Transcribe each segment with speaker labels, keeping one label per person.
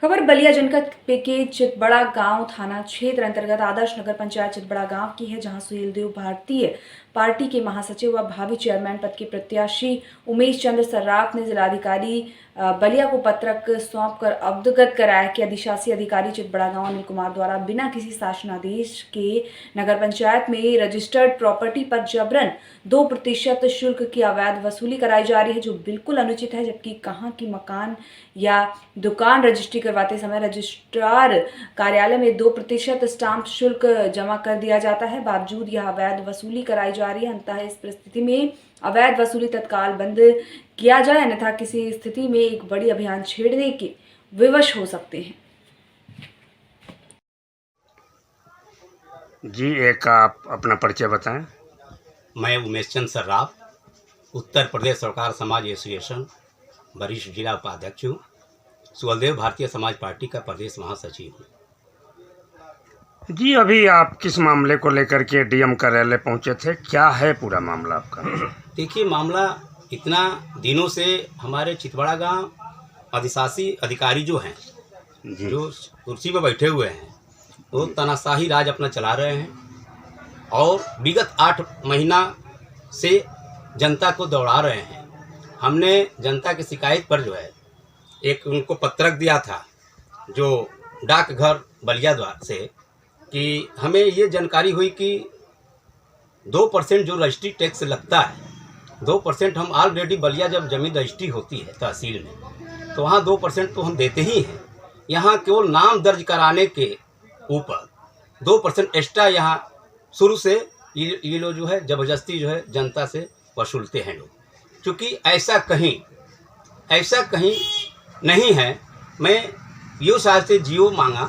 Speaker 1: खबर बलिया जनपद के चितबड़ा गांव थाना क्षेत्र अंतर्गत आदर्श नगर पंचायत चितबड़ा गांव की है, जहां सुहेलदेव भारतीय पार्टी के महासचिव व भावी चेयरमैन पद के प्रत्याशी उमेश चंद्र सर्राफ ने जिलाधिकारी बलिया को पत्रक सौंपकर अवगत कराया कि अधिशासी अधिकारी चितबड़ा गांव अनिल कुमार द्वारा बिना किसी शासनादेश के नगर पंचायत में रजिस्टर्ड प्रॉपर्टी पर जबरन 2% शुल्क की अवैध वसूली कराई जा रही है, जो बिल्कुल अनुचित है। जबकि कहां की मकान या दुकान रजिस्ट्री करवाते समय रजिस्ट्रार कार्यालय में 2% स्टाम्प शुल्क जमा कर दिया जाता है, बावजूद यह अवैध वसूली कराई जा रही है। अंततः इस परिस्थिति में अवैध वसूली तत्काल बंद किया जाए, अन्यथा किसी स्थिति में एक बड़ी अभियान छेड़ने के विवश हो सकते हैं।
Speaker 2: जी, एक आप अपना परिचय बताएं।
Speaker 3: मैं उमेश चंद्र सर्राफ, उत्तर प्रदेश सरकार समाज एसोसिएशन वरिष्ठ जिला उपाध्यक्ष हूँ। सुहेलदेव भारतीय समाज पार्टी का प्रदेश महासचिव हूँ।
Speaker 2: जी, अभी आप किस मामले को लेकर के डीएम कार्यालय पहुंचे थे? क्या है पूरा मामला आपका?
Speaker 3: देखिए, मामला इतना दिनों से हमारे चितबड़ा गांव अधिशासी अधिकारी जो हैं, जो कुर्सी पर बैठे हुए हैं, वो तानाशाही राज अपना चला रहे हैं और विगत 8 महीना से जनता को दौड़ा रहे हैं। हमने जनता की शिकायत पर जो है एक उनको पत्रक दिया था, जो डाकघर बलिया द्वारा से, कि हमें ये जानकारी हुई कि 2% जो रजिस्ट्री टैक्स लगता है, 2% हम ऑलरेडी बलिया जब जमीन रजिस्ट्री होती है तहसील में, तो वहाँ 2% तो हम देते ही हैं। यहाँ केवल नाम दर्ज कराने के ऊपर 2% एक्स्ट्रा यहाँ शुरू से ये लोग जो है ज़बरदस्ती जो है जनता से वसूलते हैं लोग। क्योंकि ऐसा कहीं नहीं है। मैं यूँ साल से जियो मांगा,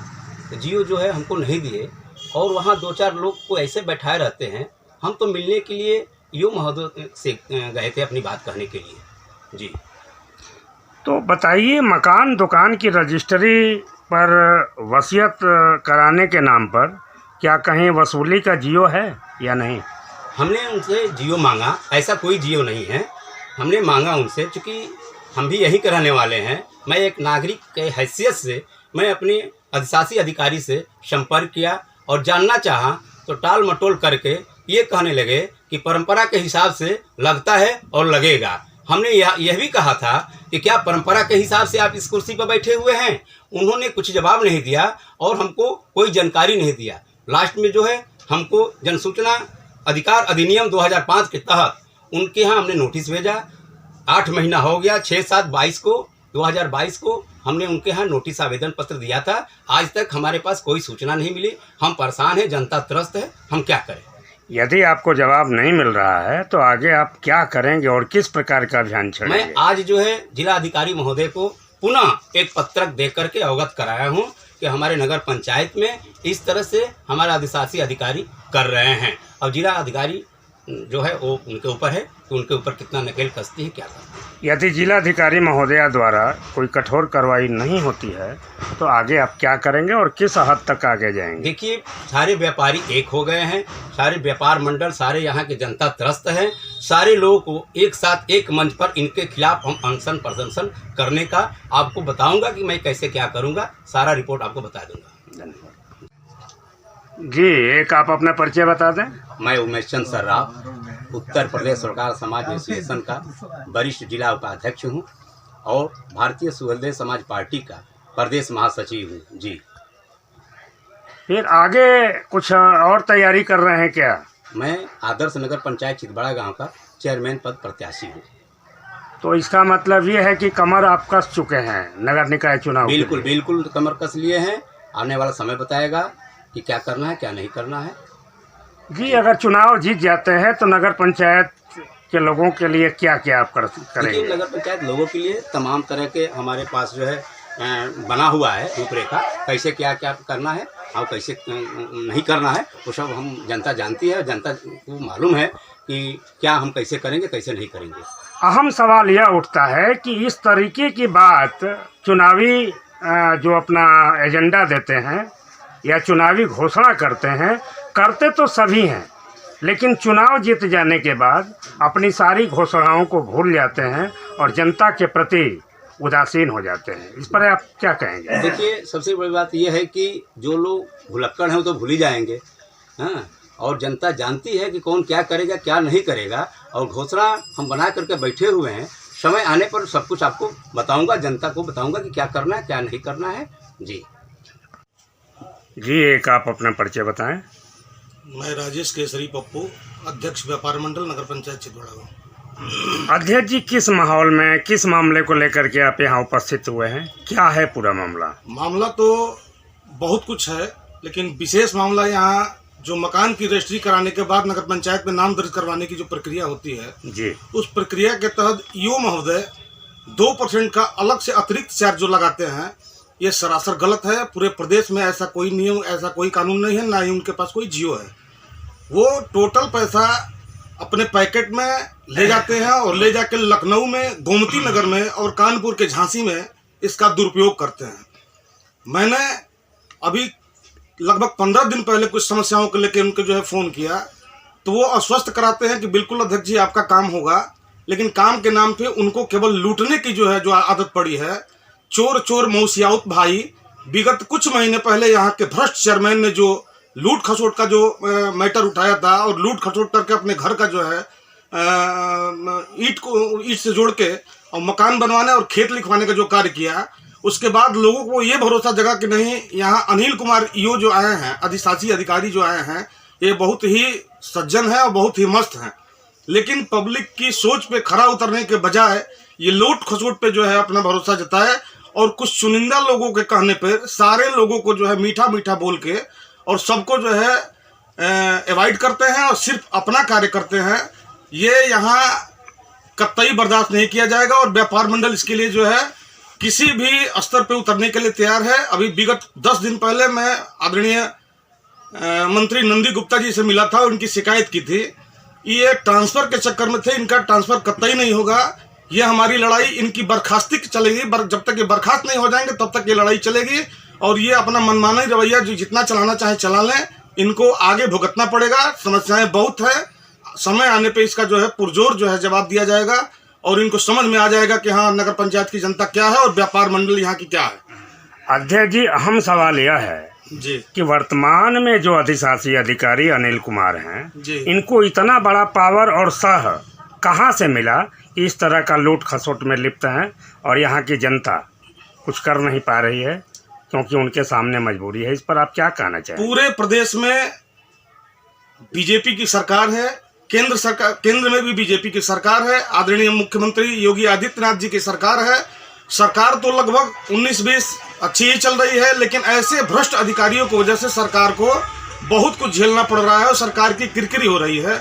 Speaker 3: जियो जो है हमको नहीं दिए, और वहाँ 2-4 लोग को ऐसे बैठाए रहते हैं। हम तो मिलने के लिए यूँ महोदय से गए थे अपनी बात कहने के लिए। जी,
Speaker 2: तो बताइए, मकान दुकान की रजिस्ट्री पर वसीयत कराने के नाम पर क्या कहीं वसूली का जियो है या नहीं?
Speaker 3: हमने उनसे जियो मांगा, ऐसा कोई जियो नहीं है। हमने मांगा उनसे, चूँकि हम भी यही कराने वाले हैं। मैं एक नागरिक के हैसियत से मैं अपने अधिशासी अधिकारी से संपर्क किया और जानना चाहा, तो टाल मटोल करके ये कहने लगे कि परंपरा के हिसाब से लगता है और लगेगा। हमने यह भी कहा था कि क्या परंपरा के हिसाब से आप इस कुर्सी पर बैठे हुए हैं? उन्होंने कुछ जवाब नहीं दिया और हमको कोई जानकारी नहीं दिया। लास्ट में जो है हमको जनसूचना अधिकार अधिनियम 2005 के तहत उनके यहाँ हमने नोटिस भेजा। 8 महीना हो गया, 6/7/22 को 2022 को हमने उनके यहाँ नोटिस आवेदन पत्र दिया था। आज तक हमारे पास कोई सूचना नहीं मिली। हम परेशान हैं, जनता त्रस्त है, हम क्या करें?
Speaker 2: यदि आपको जवाब नहीं मिल रहा है तो आगे आप क्या करेंगे और किस प्रकार का अभियान छेड़ेंगे?
Speaker 3: मैं आज जो है जिला अधिकारी महोदय को पुनः एक पत्रक दे करके अवगत कराया हूँ कि हमारे नगर पंचायत में इस तरह से हमारा अधिशासी अधिकारी कर रहे हैं। और जिला अधिकारी जो है वो उनके ऊपर है कि उनके ऊपर कितना नकेल कसती है, क्या करती है।
Speaker 2: यदि जिलाधिकारी महोदया द्वारा कोई कठोर कार्रवाई नहीं होती है तो आगे आप क्या करेंगे और किस हद तक आगे जाएंगे?
Speaker 3: देखिए, सारे व्यापारी एक हो गए हैं, सारे व्यापार मंडल, सारे यहाँ के जनता त्रस्त हैं। सारे लोगों को एक साथ एक मंच पर इनके खिलाफ हम अनशन प्रदर्शन करने का आपको बताऊंगा कि मैं कैसे क्या करूंगा। सारा रिपोर्ट आपको बता दूंगा।
Speaker 2: धन्यवाद जी। एक आप अपना परिचय बता दें।
Speaker 3: मैं उमेश चंद्र सर्राफ, उत्तर प्रदेश सरकार समाज एसोसिएशन का वरिष्ठ जिला उपाध्यक्ष हूँ और भारतीय सुहेलदेव समाज पार्टी का प्रदेश महासचिव हूँ। जी,
Speaker 2: फिर आगे कुछ और तैयारी कर रहे हैं क्या?
Speaker 3: मैं आदर्श नगर पंचायत चितबड़ा गांव का चेयरमैन पद प्रत्याशी हूँ।
Speaker 2: तो इसका मतलब ये है कि कमर आप कस चुके हैं नगर निकाय चुनाव के
Speaker 3: बिल्कुल
Speaker 2: लिए।
Speaker 3: बिल्कुल कमर कस लिए हैं। आने वाला समय बताएगा कि क्या करना है, क्या नहीं करना है।
Speaker 2: जी, अगर चुनाव जीत जाते हैं तो नगर पंचायत के लोगों के लिए क्या क्या आप करेंगे?
Speaker 3: लेकिन नगर पंचायत लोगों के लिए तमाम तरह के हमारे पास जो है बना हुआ है रूपरेखा, कैसे क्या क्या करना है और कैसे नहीं करना है, वो सब हम जनता जानती है। जनता को मालूम है कि क्या हम कैसे करेंगे, कैसे नहीं करेंगे।
Speaker 2: अहम सवाल यह उठता है कि इस तरीके की बात चुनावी जो अपना एजेंडा देते हैं या चुनावी घोषणा करते हैं, करते तो सभी हैं, लेकिन चुनाव जीत जाने के बाद अपनी सारी घोषणाओं को भूल जाते हैं और जनता के प्रति उदासीन हो जाते हैं। इस पर आप क्या कहेंगे?
Speaker 3: देखिए, सबसे बड़ी बात यह है कि जो लोग भुलक्कड़ हैं वो तो भूल ही जाएंगे, हाँ। और जनता जानती है कि कौन क्या करेगा क्या नहीं करेगा, और घोषणा हम बना करके बैठे हुए हैं। समय आने पर सब कुछ आपको बताऊंगा, जनता को बताऊंगा कि क्या करना है क्या नहीं करना है। जी
Speaker 2: एक आप अपना परिचय बताएं।
Speaker 4: मैं राजेश केसरी पप्पू, अध्यक्ष व्यापार मंडल नगर पंचायत चितवाड़ा गाँव।
Speaker 2: अध्यक्ष जी, किस माहौल में, किस मामले को लेकर के आप यहाँ उपस्थित हुए हैं? क्या है पूरा मामला?
Speaker 4: मामला तो बहुत कुछ है, लेकिन विशेष मामला यहाँ जो मकान की रजिस्ट्री कराने के बाद नगर पंचायत में नाम दर्ज करवाने की जो प्रक्रिया होती है
Speaker 2: जी,
Speaker 4: उस प्रक्रिया के तहत ईओ महोदय 2% का अलग से अतिरिक्त चार्ज जो लगाते हैं, ये सरासर गलत है। पूरे प्रदेश में ऐसा कोई नियम, ऐसा कोई कानून नहीं है, ना ही उनके पास कोई जियो है। वो टोटल पैसा अपने पैकेट में ले जाते हैं और ले जाके लखनऊ में, गोमती नगर में और कानपुर के झांसी में इसका दुरुपयोग करते हैं। मैंने अभी लगभग 15 दिन पहले कुछ समस्याओं को लेकर उनको जो है फ़ोन किया, तो वो आश्वस्त कराते हैं कि बिल्कुल अध्यक्ष जी आपका काम होगा, लेकिन काम के नाम पे उनको केवल लूटने की जो है जो आदत पड़ी है। चोर चोर मौसियाउत भाई, विगत कुछ महीने पहले यहाँ के भ्रष्ट चेयरमैन ने जो लूट खसोट का जो मैटर उठाया था और लूट खसोट करके अपने घर का जो है ईंट से जोड़ के और मकान बनवाने और खेत लिखवाने का जो कार्य किया, उसके बाद लोगों को ये भरोसा जगा कि नहीं, यहाँ अनिल कुमार ईओ जो आए हैं, अधिशासी अधिकारी जो आए हैं, ये बहुत ही सज्जन है और बहुत ही मस्त हैं। लेकिन पब्लिक की सोच पे खरा उतरने के बजाय ये लूट खसोट पे जो है अपना भरोसा जताए और कुछ चुनिंदा लोगों के कहने पर सारे लोगों को जो है मीठा मीठा बोल के और सबको जो है अवॉइड करते हैं और सिर्फ अपना कार्य करते हैं। ये यहाँ कतई बर्दाश्त नहीं किया जाएगा और व्यापार मंडल इसके लिए जो है किसी भी स्तर पे उतरने के लिए तैयार है। अभी विगत 10 दिन पहले मैं आदरणीय मंत्री नंदी गुप्ता जी से मिला था, उनकी शिकायत की थी। ये ट्रांसफर के चक्कर में थे, इनका ट्रांसफर कतई नहीं होगा। ये हमारी लड़ाई इनकी बर्खास्ती चलेगी, जब तक ये बर्खास्त नहीं हो जाएंगे तब तक ये लड़ाई चलेगी। और ये अपना मनमाना रवैया जो जितना चलाना चाहे चला लें, इनको आगे भुगतना पड़ेगा। समस्याएं बहुत है, समय आने पे इसका जो है पुरजोर जो है जवाब दिया जाएगा और इनको समझ में आ जाएगा कि हाँ, नगर पंचायत की जनता क्या है और व्यापार मंडल यहाँ की क्या है।
Speaker 2: अध्यक्ष जी, अहम सवाल यह है
Speaker 4: जी
Speaker 2: कि वर्तमान में जो अधिशासी अधिकारी अनिल कुमार हैं,
Speaker 4: जी,
Speaker 2: इनको इतना बड़ा पावर और सह कहाँ से मिला कि इस तरह का लूट खसोट में लिप्त हैं और यहाँ की जनता कुछ कर नहीं पा रही है क्योंकि उनके सामने मजबूरी है? इस पर आप क्या कहना चाहेंगे?
Speaker 4: पूरे प्रदेश में बीजेपी की सरकार है, केंद्र में भी बीजेपी की सरकार है, आदरणीय मुख्यमंत्री योगी आदित्यनाथ जी की सरकार है। सरकार तो लगभग 19-20 अच्छी ही चल रही है, लेकिन ऐसे भ्रष्ट अधिकारियों की वजह से सरकार को बहुत कुछ झेलना पड़ रहा है और सरकार की किरकिरी हो रही है।